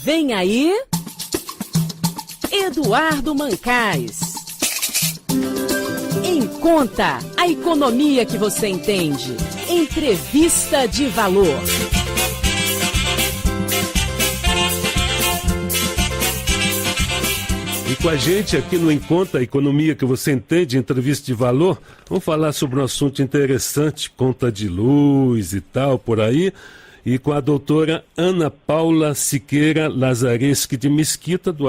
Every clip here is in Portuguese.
Vem aí, Eduardo Mancais. Em Conta, a economia que você entende. Entrevista de valor. E com a gente aqui no Em Conta, a economia que você entende, entrevista de valor, vamos falar sobre um assunto interessante, conta de luz e tal, por aí, e com a doutora Ana Paula Siqueira Lazareschi de Mesquita, do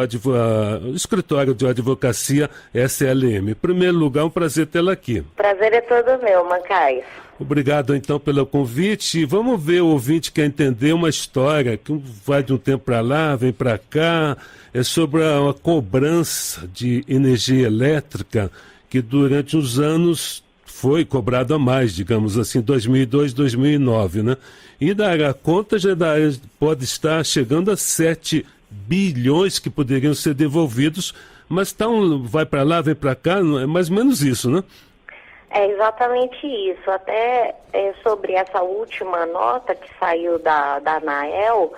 escritório de advocacia SLM. Em primeiro lugar, um prazer tê-la aqui. Prazer é todo meu, Mancais. Obrigado, então, pelo convite. Vamos ver, o ouvinte quer entender uma história que vai de um tempo para lá, vem para cá. É sobre a cobrança de energia elétrica que durante uns anos foi cobrado a mais, digamos assim, 2002, 2009, né? E a conta já pode estar chegando a 7 bilhões que poderiam ser devolvidos, mas vai para lá, vem para cá, é mais ou menos isso, né? É exatamente isso. Até sobre essa última nota que saiu da ANAEL,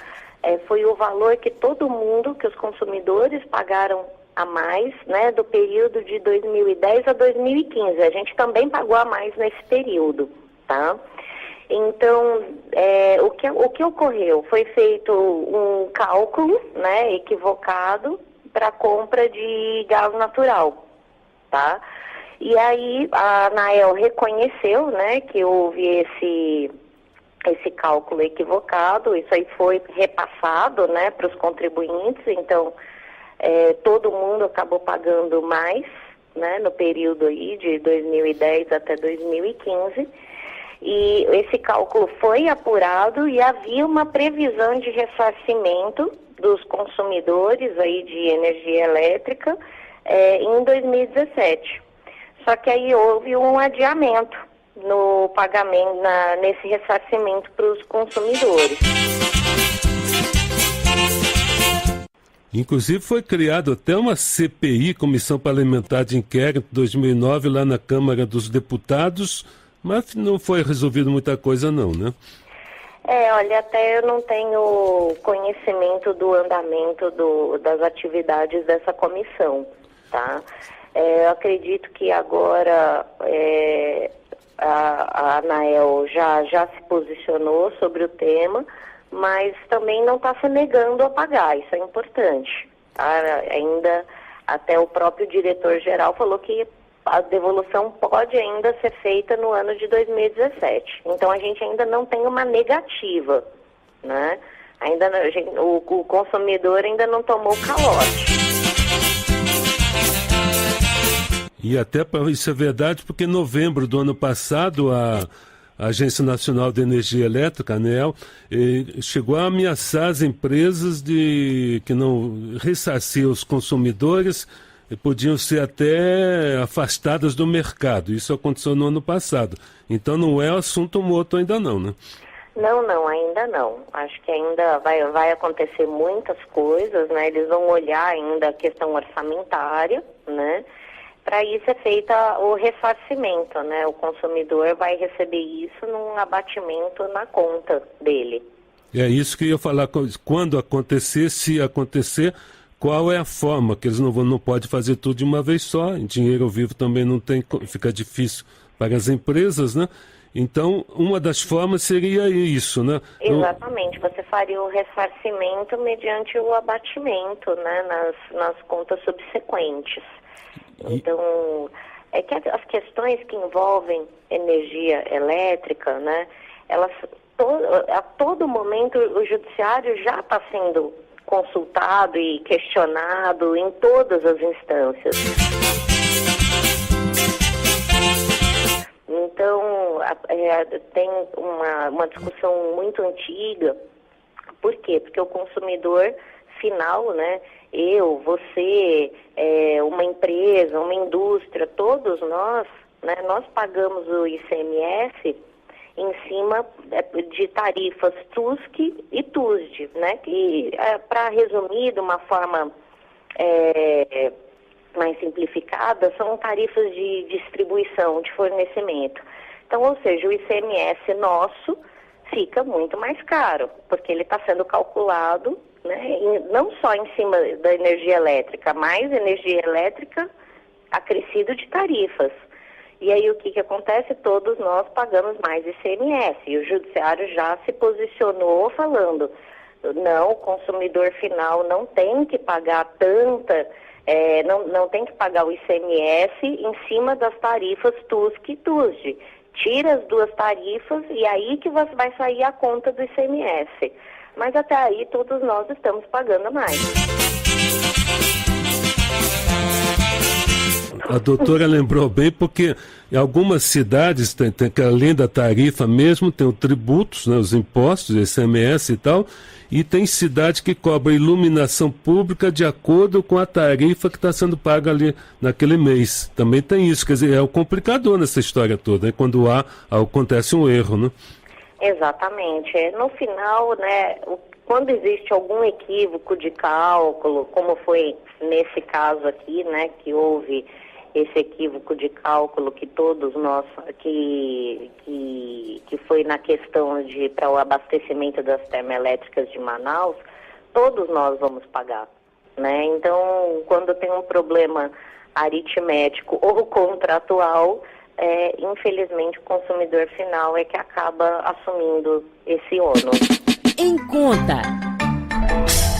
foi o valor que todo mundo, que os consumidores pagaram a mais, né, do período de 2010 a 2015. A gente também pagou a mais nesse período, tá? Então, o que ocorreu? Foi feito um cálculo, né, equivocado para compra de gás natural, tá? E aí a ANAEL reconheceu, né, que houve esse cálculo equivocado. Isso aí foi repassado, né, para os contribuintes. Então, todo mundo acabou pagando mais, né, no período aí de 2010 até 2015. E esse cálculo foi apurado e havia uma previsão de ressarcimento dos consumidores aí de energia elétrica em 2017. Só que aí houve um adiamento no pagamento, nesse ressarcimento para os consumidores. Inclusive foi criado até uma CPI, Comissão Parlamentar de Inquérito, em 2009, lá na Câmara dos Deputados, mas não foi resolvido muita coisa não, né? Olha, até eu não tenho conhecimento do andamento das atividades dessa comissão, tá? Eu acredito que agora a ANAEL já se posicionou sobre o tema, mas também não está se negando a pagar, isso é importante. Tá? Ainda até o próprio diretor-geral falou que a devolução pode ainda ser feita no ano de 2017. Então a gente ainda não tem uma negativa, né? O consumidor ainda não tomou calote. E até isso é verdade porque em novembro do ano passado a Agência Nacional de Energia Elétrica, a ANEEL, chegou a ameaçar as empresas que não ressarciam os consumidores e podiam ser até afastadas do mercado. Isso aconteceu no ano passado. Então não é assunto morto ainda não, né? Não, ainda não. Acho que ainda vai acontecer muitas coisas, né? Eles vão olhar ainda a questão orçamentária, né? Para isso é feita o ressarcimento, né? O consumidor vai receber isso num abatimento na conta dele. É isso que eu ia falar, quando acontecer, se acontecer, qual é a forma, que eles não podem fazer tudo de uma vez só, em dinheiro vivo também não tem, fica difícil para as empresas, né? Então, uma das formas seria isso, né? Exatamente, você faria o ressarcimento mediante o abatimento, né? Nas contas subsequentes. Então, é que as questões que envolvem energia elétrica, né, a todo momento o judiciário já está sendo consultado e questionado em todas as instâncias. Então, tem uma discussão muito antiga. Por quê? Porque o consumidor final, né, eu, você, uma empresa, uma indústria, todos nós, né, nós pagamos o ICMS em cima de tarifas TUSC e TUSD, né, que, para resumir de uma forma mais simplificada, são tarifas de distribuição, de fornecimento. Então, ou seja, o ICMS nosso fica muito mais caro, porque ele está sendo calculado né? E não só em cima da energia elétrica, mais energia elétrica acrescido de tarifas. E aí o que acontece? Todos nós pagamos mais ICMS. E o judiciário já se posicionou falando, não, o consumidor final não tem que pagar tanta, não tem que pagar o ICMS em cima das tarifas TUSC e TUSD. Tira as duas tarifas e aí que vai sair a conta do ICMS. Mas até aí todos nós estamos pagando mais. A doutora lembrou bem, porque em algumas cidades tem que, além da tarifa mesmo, tem os tributos, né, os impostos, ICMS e tal, e tem cidade que cobra iluminação pública de acordo com a tarifa que está sendo paga ali naquele mês. Também tem isso, quer dizer, é o complicador nessa história toda, né, quando acontece um erro, né? Exatamente. No final, né, quando existe algum equívoco de cálculo, como foi nesse caso aqui, né, que houve esse equívoco de cálculo que todos nós, que foi na questão para o abastecimento das termoelétricas de Manaus, todos nós vamos pagar, né? Então, quando tem um problema aritmético ou contratual, infelizmente o consumidor final é que acaba assumindo esse ônus. Em Conta.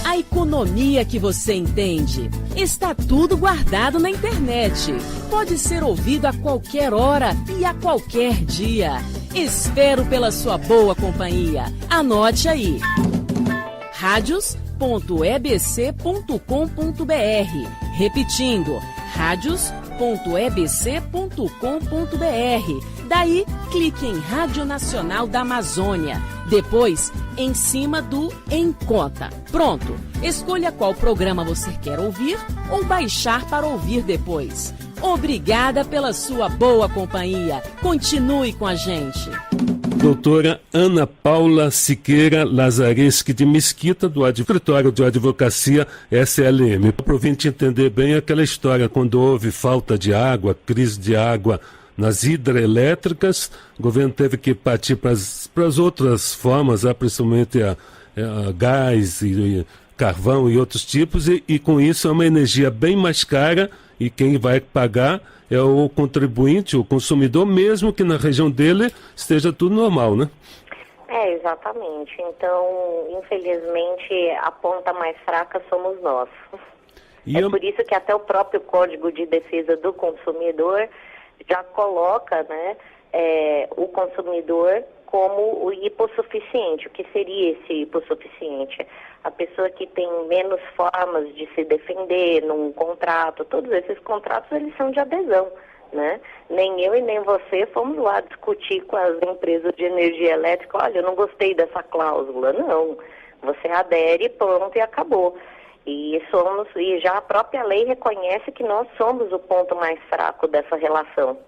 A economia que você entende. Está tudo guardado na internet. Pode ser ouvido a qualquer hora e a qualquer dia. Espero pela sua boa companhia. Anote aí. radios.ebc.com.br. Repetindo, radios.ebc.com.br. Daí, clique em Rádio Nacional da Amazônia. Depois, em cima do Em Conta. Pronto. Escolha qual programa você quer ouvir ou baixar para ouvir depois. Obrigada pela sua boa companhia. Continue com a gente. Doutora Ana Paula Siqueira Lazareschi de Mesquita, do Escritório de Advocacia SLM. Para o ouvinte entender bem aquela história, quando houve falta de água, crise de água nas hidrelétricas, o governo teve que partir para as outras formas, principalmente a gás e carvão e outros tipos, e com isso é uma energia bem mais cara, e quem vai pagar é o contribuinte, o consumidor, mesmo que na região dele esteja tudo normal, né? Exatamente. Então, infelizmente, a ponta mais fraca somos nós. Por isso que até o próprio Código de Defesa do Consumidor já coloca, né, o consumidor como o hipossuficiente. O que seria esse hipossuficiente? A pessoa que tem menos formas de se defender num contrato. Todos esses contratos, eles são de adesão, né? Nem eu e nem você fomos lá discutir com as empresas de energia elétrica, olha, eu não gostei dessa cláusula. Não, você adere, pronto, e acabou. E já a própria lei reconhece que nós somos o ponto mais fraco dessa relação.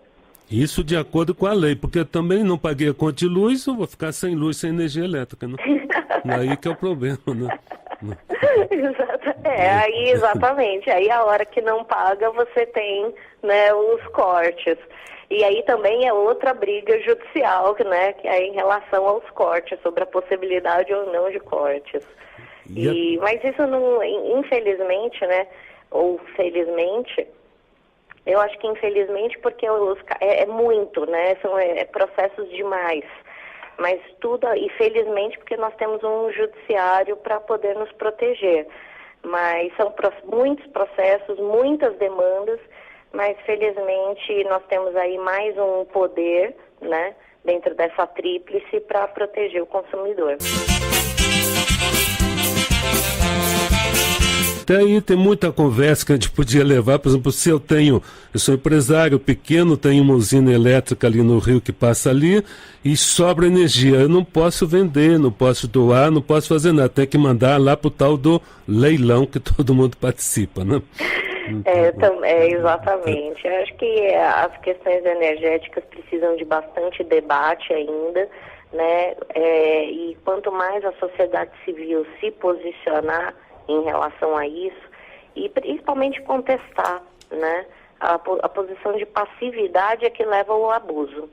Isso de acordo com a lei, porque eu também não paguei a conta de luz, eu vou ficar sem luz, sem energia elétrica, né? Aí que é o problema, né? Aí exatamente. Aí a hora que não paga, você tem, né, os cortes. E aí também é outra briga judicial, né, que é em relação aos cortes, sobre a possibilidade ou não de cortes. Mas isso não, infelizmente, né, ou felizmente, eu acho que infelizmente porque é muito, né, são processos demais. Mas tudo, e felizmente porque nós temos um judiciário para poder nos proteger. Mas são muitos processos, muitas demandas, mas felizmente nós temos aí mais um poder, né, dentro dessa tríplice para proteger o consumidor. Até aí tem muita conversa que a gente podia levar. Por exemplo, se eu sou empresário pequeno, tenho uma usina elétrica ali no Rio que passa ali e sobra energia. Eu não posso vender, não posso doar, não posso fazer nada. Tem que mandar lá para o tal do leilão que todo mundo participa, né? Exatamente. Eu acho que as questões energéticas precisam de bastante debate ainda, né? E quanto mais a sociedade civil se posicionar em relação a isso, e principalmente contestar, né? A posição de passividade é que leva ao abuso.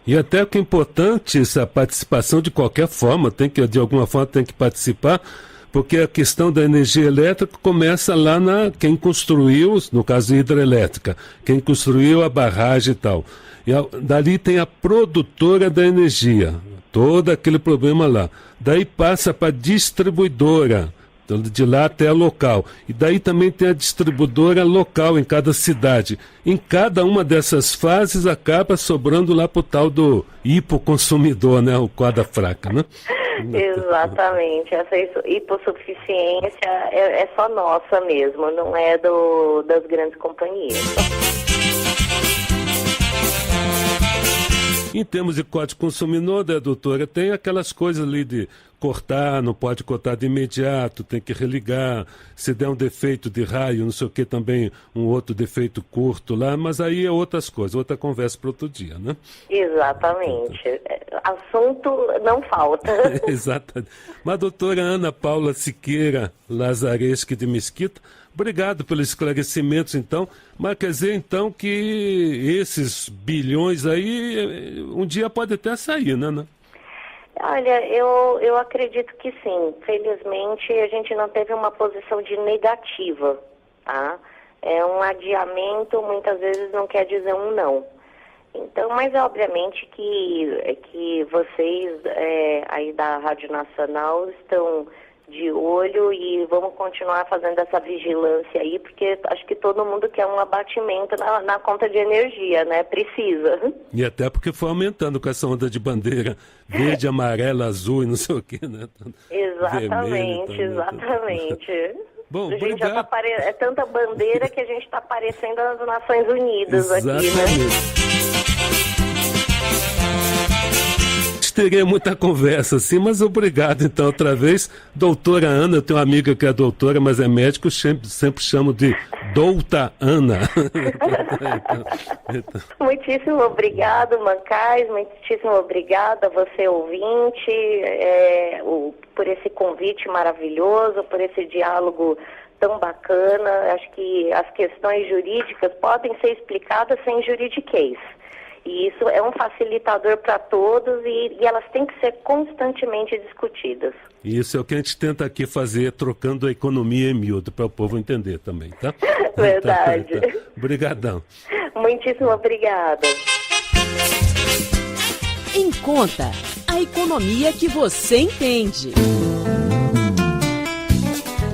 E até que é importante essa participação de qualquer forma, de alguma forma tem que participar, Porque a questão da energia elétrica começa lá quem construiu, no caso hidrelétrica, quem construiu a barragem e tal. Dali tem a produtora da energia, todo aquele problema lá. Daí passa para a distribuidora, de lá até a local. E daí também tem a distribuidora local em cada cidade. Em cada uma dessas fases acaba sobrando lá para o tal do hipoconsumidor, né? O corda fraca, né? Exatamente. Essa hipossuficiência é só nossa mesmo, não é das grandes companhias. Em termos de código consumidor, né, doutora, tem aquelas coisas ali de cortar, não pode cortar de imediato, tem que religar, se der um defeito de raio, não sei o que, também um outro defeito curto lá, mas aí é outras coisas, outra conversa para outro dia, né? Exatamente. Assunto não falta. Exatamente. Mas a doutora Ana Paula Siqueira Lazareschi de Mesquita, obrigado pelos esclarecimentos, então. Mas quer dizer, então, que esses bilhões aí, um dia pode até sair, né? Olha, eu acredito que sim. Felizmente, a gente não teve uma posição de negativa, tá? Um adiamento, muitas vezes, não quer dizer um não. Então, mas obviamente que vocês aí da Rádio Nacional estão de olho e vamos continuar fazendo essa vigilância aí, porque acho que todo mundo quer um abatimento na conta de energia, né? Precisa. E até porque foi aumentando com essa onda de bandeira verde, amarela, azul e não sei o quê, né? Exatamente, vermelho, exatamente. Bom, a gente obrigado. já é tanta bandeira que a gente está parecendo as Nações Unidas aqui, né? Teria muita conversa assim, mas obrigado então outra vez. Doutora Ana, eu tenho uma amiga que é doutora, mas é médico, sempre chamo de Douta Ana. Muitíssimo obrigado, Mancais, muitíssimo obrigado a você, ouvinte, por esse convite maravilhoso, por esse diálogo tão bacana. Acho que as questões jurídicas podem ser explicadas sem juridiquês. E isso é um facilitador para todos e elas têm que ser constantemente discutidas. Isso é o que a gente tenta aqui fazer, trocando a economia em miúdo, para o povo entender também, tá? Verdade. Tá. Obrigadão. Muitíssimo obrigada. Em Conta, a economia que você entende.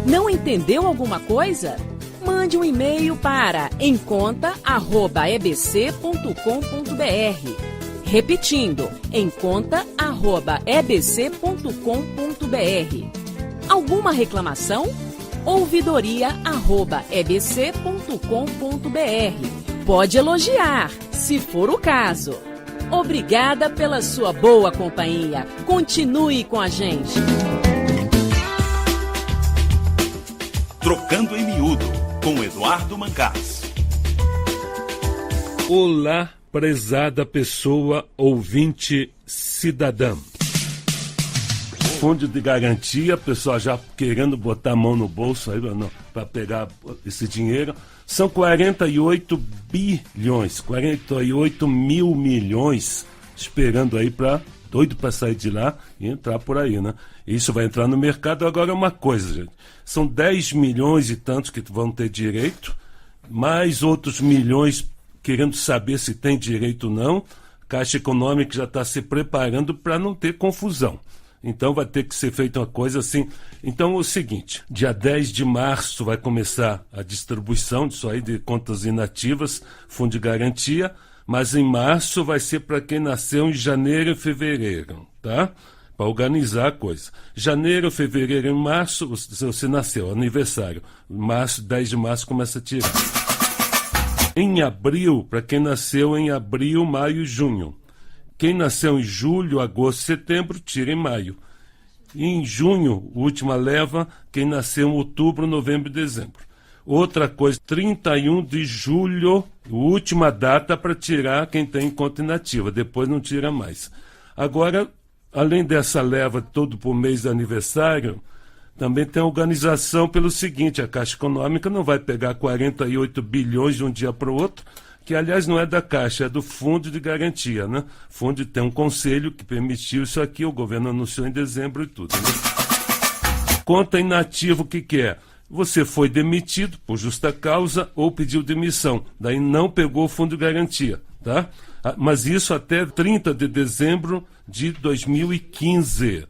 Não entendeu alguma coisa? Mande um e-mail para emconta@ebc.com.br. Repetindo, emconta@ebc.com.br. Alguma reclamação? ouvidoria@ebc.com.br. Pode elogiar, se for o caso. Obrigada pela sua boa companhia. Continue com a gente. Trocando em Miúdo, com Eduardo Mancas. Olá, prezada pessoa, ouvinte, cidadã. Fundo de garantia, pessoal já querendo botar a mão no bolso aí para pegar esse dinheiro. São 48 bilhões, 48 mil milhões esperando aí doido para sair de lá e entrar por aí, né? Isso vai entrar no mercado. Agora uma coisa, gente. São 10 milhões e tantos que vão ter direito, mais outros milhões querendo saber se tem direito ou não. Caixa Econômica já está se preparando para não ter confusão. Então vai ter que ser feita uma coisa assim. Então é o seguinte, dia 10 de março vai começar a distribuição disso aí de contas inativas, fundo de garantia, mas em março vai ser para quem nasceu em janeiro e fevereiro, tá? Para organizar a coisa. Janeiro, fevereiro e março, você nasceu, aniversário. Março, 10 de março começa a tirar. Em abril, para quem nasceu em abril, maio e junho. Quem nasceu em julho, agosto, setembro, tira em maio. E em junho, última leva, quem nasceu em outubro, novembro e dezembro. Outra coisa, 31 de julho, última data para tirar quem tem conta inativa. Depois não tira mais. Agora, além dessa leva todo por mês de aniversário, também tem organização pelo seguinte, a Caixa Econômica não vai pegar 48 bilhões de um dia para o outro, que aliás não é da Caixa, é do Fundo de Garantia, né? Fundo tem um conselho que permitiu isso aqui, o governo anunciou em dezembro e tudo, né? Conta inativa, o que é? Você foi demitido por justa causa ou pediu demissão, daí não pegou o fundo de garantia, tá? Mas isso até 30 de dezembro de 2015.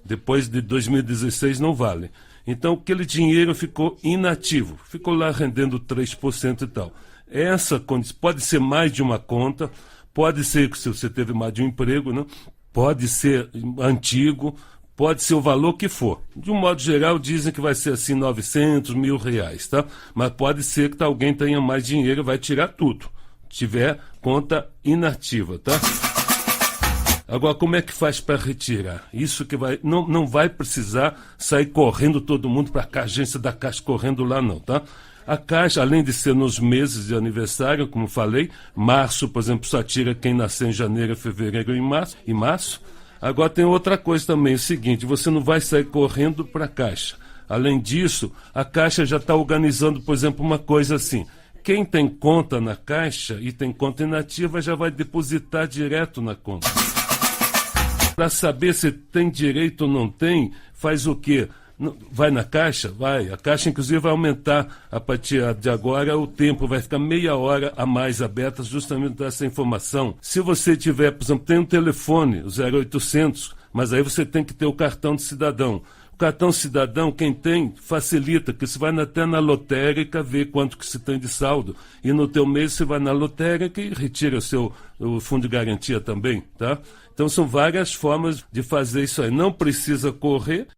Depois de 2016 não vale. Então aquele dinheiro ficou inativo, ficou lá rendendo 3% e tal. Essa condição pode ser mais de uma conta, pode ser que se você teve mais de um emprego, né? Pode ser antigo, pode ser o valor que for. De um modo geral, dizem que vai ser assim 900, R$1.000, tá? Mas pode ser que alguém tenha mais dinheiro e vai tirar tudo. Tiver conta inativa, tá? Agora, como é que faz para retirar? Isso que vai... Não vai precisar sair correndo todo mundo para a agência da Caixa correndo lá não, tá? A Caixa, além de ser nos meses de aniversário, como falei, março, por exemplo, só tira quem nasceu em janeiro, fevereiro e março. Agora tem outra coisa também, o seguinte, você não vai sair correndo para a Caixa. Além disso, a Caixa já está organizando, por exemplo, uma coisa assim. Quem tem conta na Caixa e tem conta inativa já vai depositar direto na conta. Para saber se tem direito ou não tem, faz o quê? Vai na Caixa? Vai. A Caixa, inclusive, vai aumentar a partir de agora o tempo, vai ficar meia hora a mais aberta justamente para essa informação. Se você tiver, por exemplo, tem um telefone, o 0800, mas aí você tem que ter o cartão de cidadão. O cartão cidadão, quem tem, facilita, que você vai até na lotérica ver quanto que se tem de saldo. E no teu mês você vai na lotérica e retira o fundo de garantia também, tá? Então são várias formas de fazer isso aí. Não precisa correr.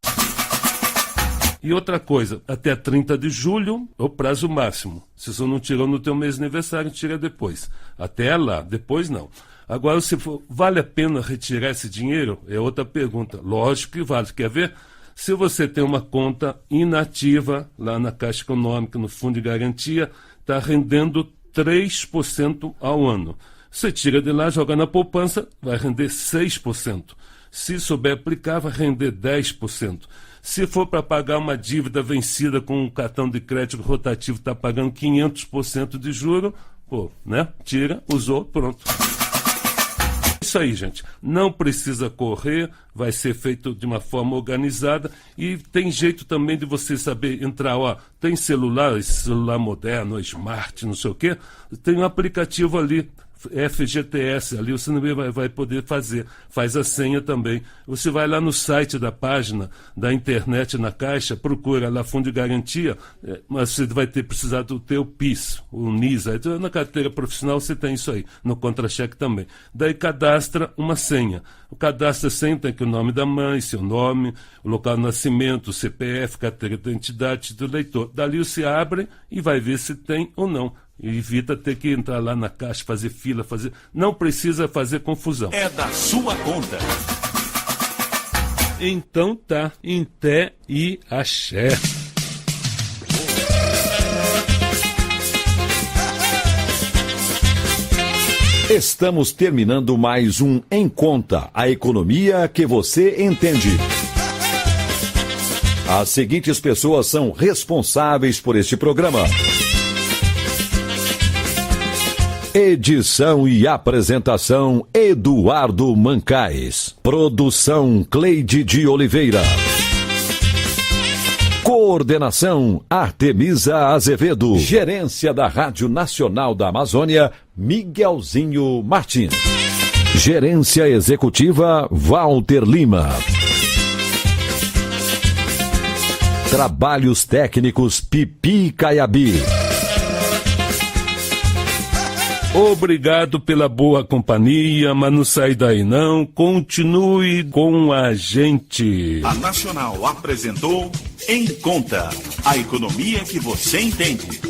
E outra coisa, até 30 de julho é o prazo máximo. Se você não tirou no teu mês de aniversário, tira depois. Até lá, depois não. Agora, se for, vale a pena retirar esse dinheiro? É outra pergunta. Lógico que vale. Quer ver? Se você tem uma conta inativa lá na Caixa Econômica, no Fundo de Garantia, está rendendo 3% ao ano. Você tira de lá, joga na poupança, vai render 6%. Se souber aplicar, vai render 10%. Se for para pagar uma dívida vencida com um cartão de crédito rotativo, está pagando 500% de juro, pô, né? Tira, usou, pronto. Isso aí, gente. Não precisa correr, vai ser feito de uma forma organizada e tem jeito também de você saber entrar, ó, tem celular, esse celular moderno, smart, não sei o quê, tem um aplicativo ali, FGTS, ali você também vai poder fazer, faz a senha também. Você vai lá no site da página da internet na Caixa, procura lá Fundo de Garantia, mas você vai precisar do teu PIS, o NIS, aí, na carteira profissional você tem isso aí, no contra-cheque também. Daí cadastra uma senha. O cadastro senha tem que o nome da mãe, seu nome, o local de nascimento, o CPF, carteira de identidade do eleitor. Dali você abre e vai ver se tem ou não. E evita ter que entrar lá na Caixa, fazer fila, fazer... Não precisa fazer confusão. É da sua conta. Então tá, em té e axé. Estamos terminando mais um Em Conta, a economia que você entende. As seguintes pessoas são responsáveis por este programa. Edição e apresentação, Eduardo Mancais. Produção, Cleide de Oliveira. Coordenação, Artemisa Azevedo. Gerência da Rádio Nacional da Amazônia, Miguelzinho Martins. Gerência Executiva, Walter Lima. Trabalhos técnicos, Pipi Caiabi. Obrigado pela boa companhia, mas não sai daí não. Continue com a gente. A Nacional apresentou Em Conta, a economia que você entende.